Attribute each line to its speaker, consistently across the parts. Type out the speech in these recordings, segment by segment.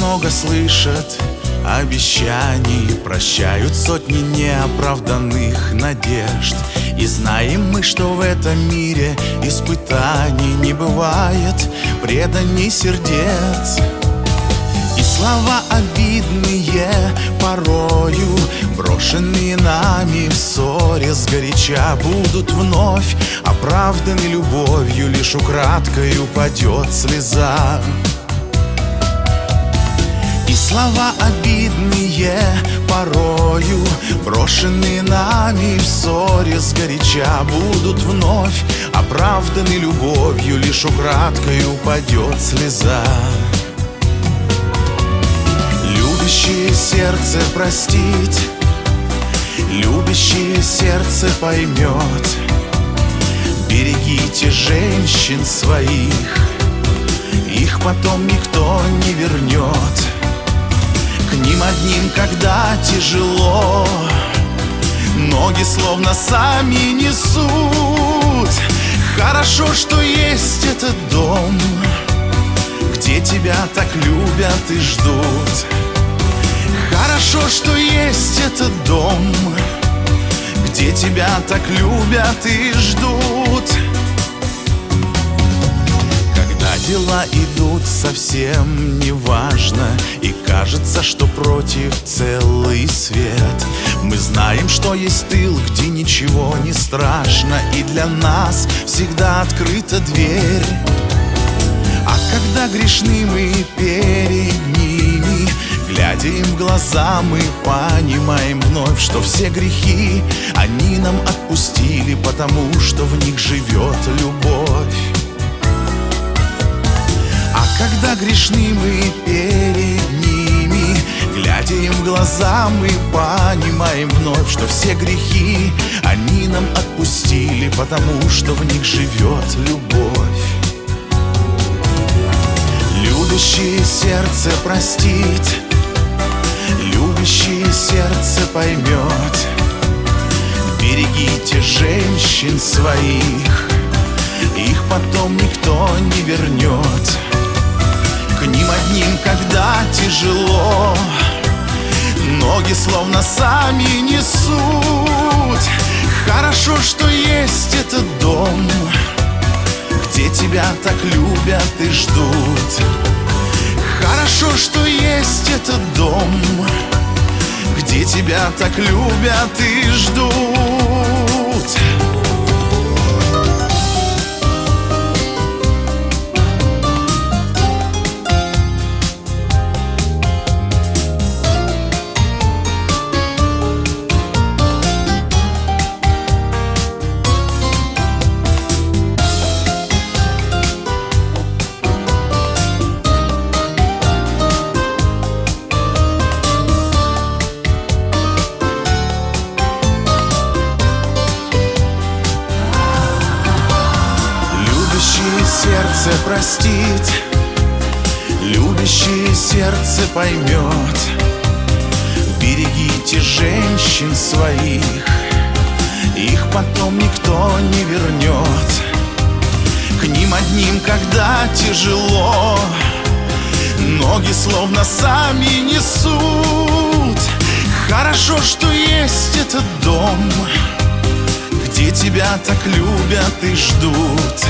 Speaker 1: много слышат обещаний, прощают сотни неоправданных надежд. И знаем мы, что в этом мире испытаний не бывает преданий сердец. И слова обидные порою, брошенные нами в ссоре сгоряча, будут вновь оправданы любовью, лишь украдкой упадет слеза. И слова обидные порою, брошенные нами в ссоре сгоряча, будут вновь оправданы любовью, лишь украдкой упадет слеза. Любящее сердце простит, любящее сердце поймет. Берегите женщин своих, их потом никто не вернет. К ним одним, когда тяжело, ноги словно сами несут. Хорошо, что есть этот дом, где тебя так любят и ждут. Хорошо, что есть этот дом, где тебя так любят и ждут. Когда дела идут совсем неважно, и кажется, что против целый свет, мы знаем, что есть тыл, где ничего не страшно, и для нас всегда открыта дверь. А когда грешны мы перед ними, глядя им в глаза, мы понимаем вновь, что все грехи они нам отпустили, потому что в них живет любовь. А когда грешны мы перед ними, глядя им в глаза, мы понимаем вновь, что все грехи они нам отпустили, потому что в них живет любовь. Любящее сердце простит, любящее сердце поймет. Берегите женщин своих, их потом никто не вернет. К ним одним, когда тяжело, ноги словно сами несут. Хорошо, что есть этот дом, где тебя так любят и ждут. Хорошо, что есть этот дом, где тебя так любят и ждут. Любящее сердце простит, любящее сердце поймет. Берегите женщин своих, их потом никто не вернет. К ним одним, когда тяжело, ноги словно сами несут. Хорошо, что есть этот дом, где тебя так любят и ждут.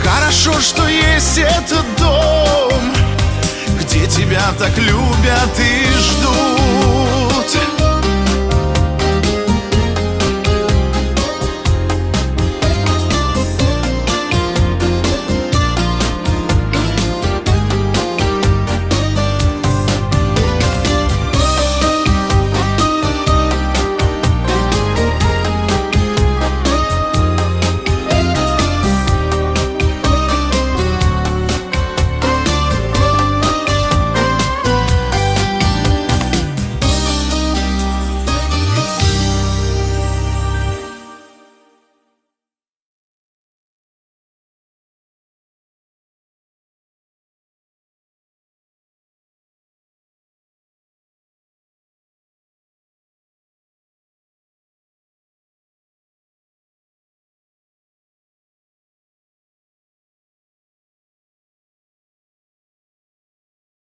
Speaker 1: Хорошо, что есть этот дом, где тебя так любят и ждут.